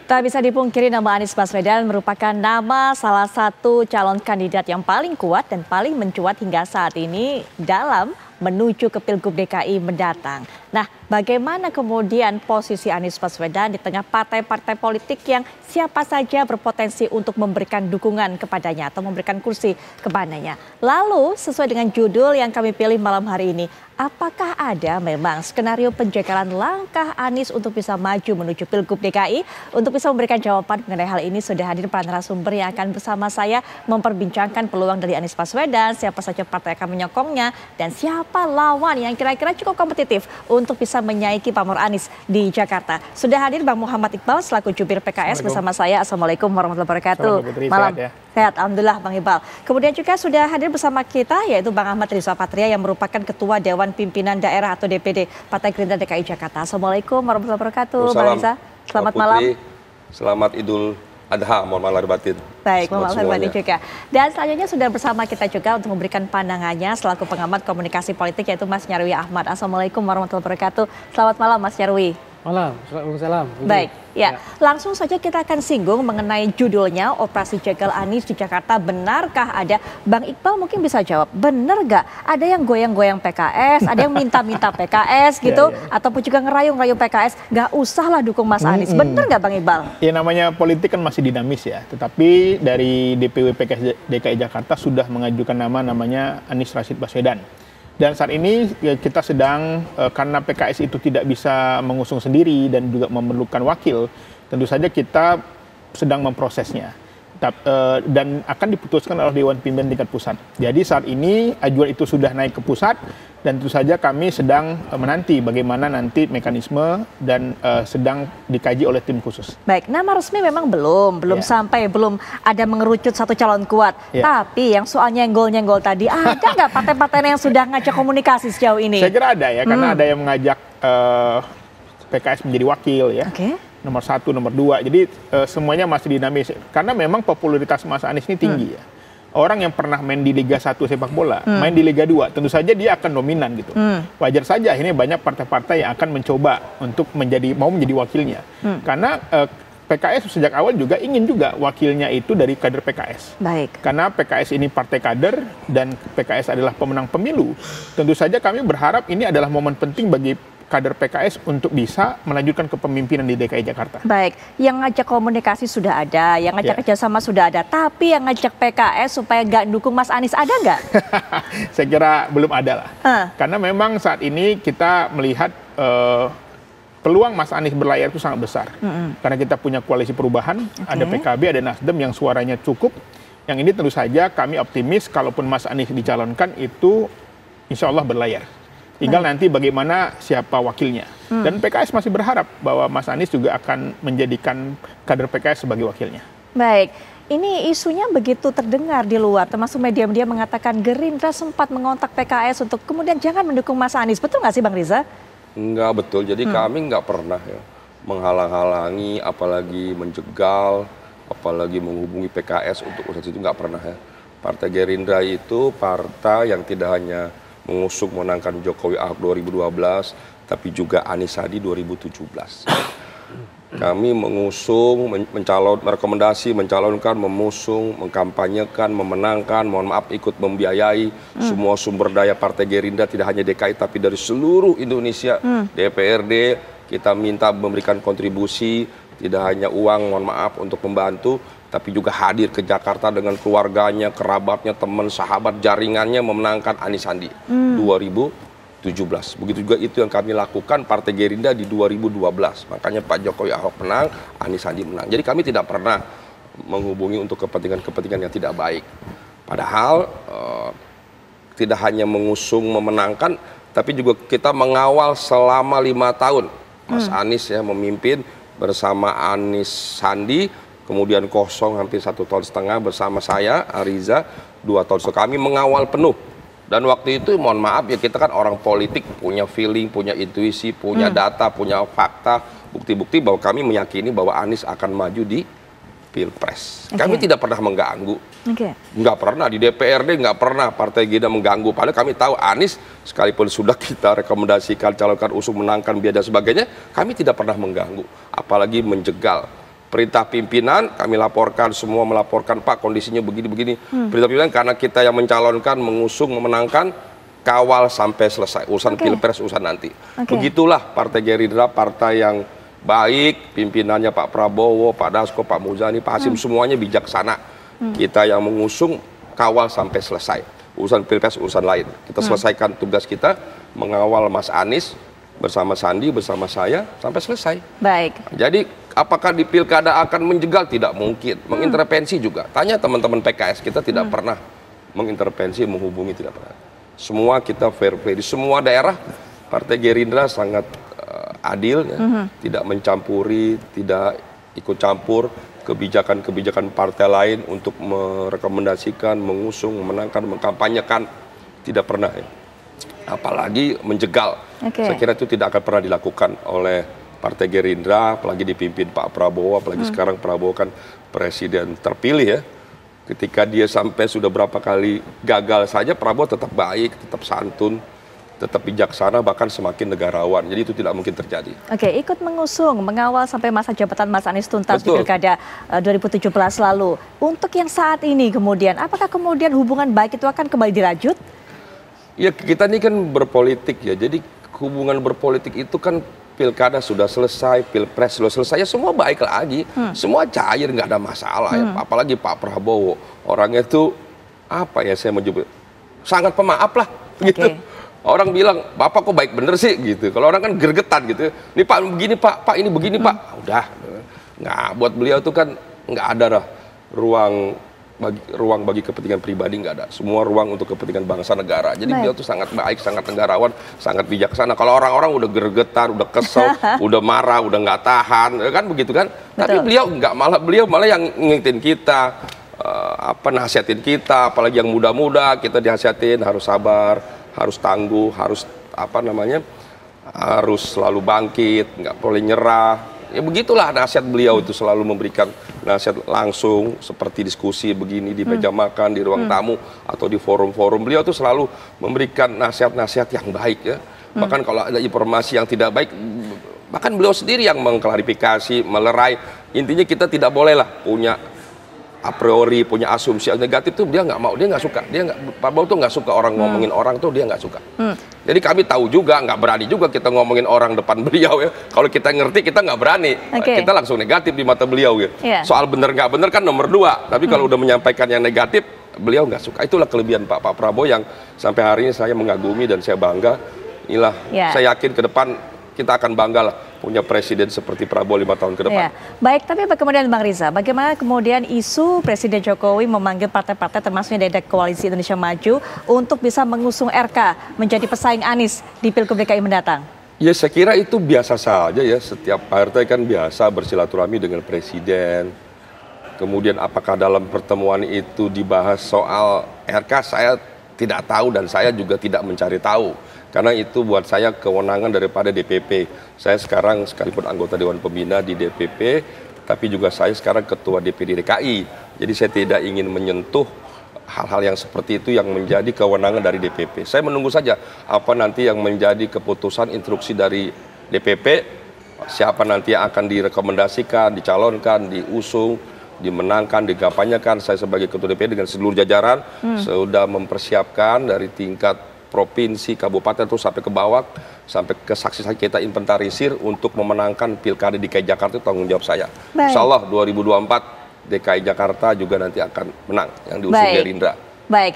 Tak bisa dipungkiri nama Anies Baswedan merupakan nama salah satu calon kandidat yang paling kuat dan paling mencuat hingga saat ini dalam menuju ke Pilgub DKI mendatang. Nah, bagaimana kemudian posisi Anies Baswedan di tengah partai-partai politik yang siapa saja berpotensi untuk memberikan dukungan kepadanya atau memberikan kursi kepadanya. Lalu, sesuai dengan judul yang kami pilih malam hari ini, apakah ada memang skenario penjagalan langkah Anies untuk bisa maju menuju Pilgub DKI? Untuk bisa memberikan jawaban mengenai hal ini sudah hadir para narasumber yang akan bersama saya memperbincangkan peluang dari Anies Baswedan, siapa saja partai yang akan menyokongnya, dan siapa lawan yang kira-kira cukup kompetitif untuk bisa menyaiki pamor Anies di Jakarta. Sudah hadir Bang Muhammad Iqbal selaku jubir PKS bersama saya. Assalamualaikum warahmatullahi wabarakatuh. Malam. Sehat, ya? Sehat, alhamdulillah Bang Iqbal. Kemudian juga sudah hadir bersama kita yaitu Bang Ahmad Riza Patria yang merupakan Ketua Dewan Pimpinan Daerah atau DPD Partai Gerindra DKI Jakarta. Assalamualaikum warahmatullahi wabarakatuh. Bang Riza, selamat malam. Selamat Idul Adha, mohon maaf lahir batin. Baik, mohon maaf lahir batin juga. Dan selanjutnya sudah bersama kita juga untuk memberikan pandangannya selaku pengamat komunikasi politik yaitu Mas Nyarwi Ahmad. Assalamualaikum warahmatullahi wabarakatuh. Selamat malam Mas Nyarwi. Malam, Waalaikumsalam. Baik, ya. Langsung saja kita akan singgung mengenai judulnya Operasi Jegal Anies di Jakarta. Benarkah ada? Bang Iqbal mungkin bisa jawab, benar nggak ada yang goyang-goyang PKS, ada yang minta-minta PKS gitu, ataupun juga ngerayung-rayung PKS, nggak usah lah dukung Mas Anies. Benar nggak Bang Iqbal? Ya namanya politik kan masih dinamis ya, tetapi dari DPW PKS DKI Jakarta sudah mengajukan namanya Anies Rashid Baswedan. Dan saat ini kita sedang, karena PKS itu tidak bisa mengusung sendiri dan juga memerlukan wakil, tentu saja kita sedang memprosesnya. Dan akan diputuskan oleh Dewan Pimpinan tingkat pusat. Jadi saat ini ajuan itu sudah naik ke pusat dan tentu saja kami sedang menanti bagaimana nanti mekanisme dan sedang dikaji oleh tim khusus. Baik, nama resmi memang belum sampai, belum ada mengerucut satu calon kuat. Tapi yang soal nyenggol-nyenggol tadi, ada nggak partai-partai yang sudah ngajak komunikasi sejauh ini? Saya kira ada ya, karena ada yang mengajak PKS menjadi wakil ya. Nomor 1, nomor 2. Jadi semuanya masih dinamis. Karena memang popularitas Mas Anies ini tinggi ya. Orang yang pernah main di Liga 1 sepak bola, main di Liga 2, tentu saja dia akan dominan gitu. Wajar saja akhirnya banyak partai-partai yang akan mencoba untuk mau menjadi wakilnya. Karena PKS sejak awal juga ingin juga wakilnya itu dari kader PKS. Baik. Karena PKS ini partai kader dan PKS adalah pemenang pemilu. Tentu saja kami berharap ini adalah momen penting bagi kader PKS untuk bisa melanjutkan kepemimpinan di DKI Jakarta. Baik, yang ngajak komunikasi sudah ada, yang ngajak kerjasama sudah ada, tapi yang ngajak PKS supaya nggak dukung Mas Anies ada nggak? Saya kira belum ada lah. Karena memang saat ini kita melihat peluang Mas Anies berlayar itu sangat besar. Karena kita punya koalisi perubahan, ada PKB, ada Nasdem yang suaranya cukup. Yang ini tentu saja kami optimis kalaupun Mas Anies dicalonkan itu insya Allah berlayar. Tinggal nanti bagaimana siapa wakilnya. Dan PKS masih berharap bahwa Mas Anies juga akan menjadikan kader PKS sebagai wakilnya. Baik, ini isunya begitu terdengar di luar, termasuk media-media mengatakan Gerindra sempat mengontak PKS untuk kemudian jangan mendukung Mas Anies. Betul nggak sih Bang Riza? Enggak betul, jadi kami nggak pernah ya menghalang-halangi, apalagi menjegal, apalagi menghubungi PKS untuk urusan itu, nggak pernah ya. Partai Gerindra itu partai yang tidak hanya mengusung menangkan Jokowi Ahok 2012, tapi juga Anies Sandi 2017. Kami mengusung, merekomendasi, mencalonkan, memusung, mengkampanyekan, memenangkan, mohon maaf ikut membiayai semua sumber daya Partai Gerindra, tidak hanya DKI tapi dari seluruh Indonesia. DPRD kita minta memberikan kontribusi, tidak hanya uang, mohon maaf, untuk membantu, tapi juga hadir ke Jakarta dengan keluarganya, kerabatnya, teman, sahabat, jaringannya memenangkan Anies Sandi 2017. Begitu juga itu yang kami lakukan Partai Gerindra di 2012. Makanya Pak Jokowi Ahok menang, Anies Sandi menang. Jadi kami tidak pernah menghubungi untuk kepentingan-kepentingan yang tidak baik. Padahal tidak hanya mengusung, memenangkan, tapi juga kita mengawal selama 5 tahun. Mas Anies ya memimpin bersama Anies Sandi, kemudian kosong hampir 1,5 tahun bersama saya, Ariza, 2 tahun. So, kami mengawal penuh. Dan waktu itu mohon maaf ya, kita kan orang politik, punya feeling, punya intuisi, punya data, punya fakta, bukti-bukti bahwa kami meyakini bahwa Anies akan maju di Pilpres. Kami tidak pernah mengganggu. Nggak pernah, di DPRD nggak pernah Partai Gerindra mengganggu. Padahal kami tahu Anies, sekalipun sudah kita rekomendasikan, calonkan, usung, menangkan, biaya dan sebagainya, kami tidak pernah mengganggu. Apalagi menjegal perintah pimpinan, kami laporkan, semua melaporkan, Pak kondisinya begini-begini. Perintah pimpinan karena kita yang mencalonkan, mengusung, memenangkan, kawal sampai selesai. Urusan Pilpres, urusan nanti. Begitulah Partai Gerindra, partai yang baik, pimpinannya Pak Prabowo, Pak Dasko, Pak Muzani, Pak Hasim, semuanya bijaksana. Kita yang mengusung, kawal sampai selesai. Urusan Pilpres, urusan lain. Kita selesaikan tugas kita, mengawal Mas Anies, bersama Sandi, bersama saya, sampai selesai. Baik. Jadi, apakah di pilkada akan menjegal? Tidak mungkin. Mengintervensi juga. Tanya teman-teman PKS, kita tidak pernah mengintervensi, menghubungi, tidak pernah. Semua kita fair play. Di semua daerah, Partai Gerindra sangat adil, ya. Tidak mencampuri, tidak ikut campur kebijakan-kebijakan partai lain untuk merekomendasikan, mengusung, memenangkan, mengkampanyekan. Tidak pernah, ya. Apalagi menjegal. Saya kira itu tidak akan pernah dilakukan oleh Partai Gerindra, apalagi dipimpin Pak Prabowo, apalagi sekarang Prabowo kan presiden terpilih, ya. Ketika dia sampai sudah berapa kali gagal saja, Prabowo tetap baik, tetap santun, tetap bijaksana, bahkan semakin negarawan. Jadi itu tidak mungkin terjadi. Ikut mengusung, mengawal sampai masa jabatan Mas Anies tuntas di Pilkada 2017 lalu. Untuk yang saat ini kemudian, apakah kemudian hubungan baik itu akan kembali dirajut? Ya, kita ini kan berpolitik, ya. Jadi hubungan berpolitik itu kan pilkada sudah selesai, pilpres sudah selesai, ya semua baik lagi. Semua cair, nggak ada masalah. Ya. Apalagi Pak Prabowo, orangnya itu apa ya, saya menyebut sangat pemaaf lah, gitu. Orang bilang, Bapak kok baik bener sih, gitu. Kalau orang kan gergetan gitu. Ini Pak begini Pak ini begini Pak. Udah, nggak, buat beliau itu kan nggak ada ruang bagi kepentingan pribadi, nggak ada. Semua ruang untuk kepentingan bangsa negara. Jadi beliau tuh sangat baik, sangat negarawan, sangat bijaksana. Kalau orang-orang udah gergetan, udah kesel, udah marah, udah nggak tahan, kan begitu kan? Tapi beliau nggak, beliau malah yang ngingetin kita, nasihatin kita, apalagi yang muda-muda, kita dinasihatin harus sabar, harus tangguh, harus harus selalu bangkit, nggak boleh nyerah. Ya begitulah nasihat beliau itu, selalu memberikan nasihat langsung seperti diskusi begini di meja makan, di ruang tamu atau di forum-forum. Beliau itu selalu memberikan nasihat-nasihat yang baik, ya. Bahkan kalau ada informasi yang tidak baik, bahkan beliau sendiri yang mengklarifikasi, melerai. Intinya kita tidak bolehlah punya a priori, punya asumsi negatif tuh dia nggak mau, dia nggak suka, Pak Prabowo tuh nggak suka orang ngomongin orang tuh, dia nggak suka. Jadi kami tahu juga, nggak berani juga kita ngomongin orang depan beliau, ya. Kalau kita ngerti, kita nggak berani, kita langsung negatif di mata beliau, ya. Soal bener nggak bener kan nomor 2, tapi kalau udah menyampaikan yang negatif, beliau nggak suka. Itulah kelebihan Pak Prabowo yang sampai hari ini saya mengagumi dan saya bangga. Inilah, saya yakin ke depan kita akan bangga lah punya presiden seperti Prabowo 5 tahun ke depan. Baik, tapi kemudian Bang Riza, bagaimana kemudian isu Presiden Jokowi memanggil partai-partai termasuknya dari Koalisi Indonesia Maju untuk bisa mengusung RK menjadi pesaing Anies di Pilgub DKI mendatang? Ya, saya kira itu biasa saja, ya. Setiap partai kan biasa bersilaturahmi dengan presiden. Kemudian apakah dalam pertemuan itu dibahas soal RK, saya tidak tahu dan saya juga tidak mencari tahu. Karena itu buat saya kewenangan daripada DPP. Saya sekarang sekalipun anggota Dewan Pembina di DPP, tapi juga saya sekarang Ketua DPD DKI. Jadi saya tidak ingin menyentuh hal-hal yang seperti itu yang menjadi kewenangan dari DPP. Saya menunggu saja apa nanti yang menjadi keputusan instruksi dari DPP, siapa nanti yang akan direkomendasikan, dicalonkan, diusung, dimenangkan, dikampanyekan. Saya sebagai Ketua DPD dengan seluruh jajaran sudah mempersiapkan dari tingkat provinsi, kabupaten, terus sampai ke bawah, sampai ke saksi-saksi kita inventarisir untuk memenangkan Pilkada DKI Jakarta, itu tanggung jawab saya. Insya Allah 2024 DKI Jakarta juga nanti akan menang yang diusung Gerindra. Baik.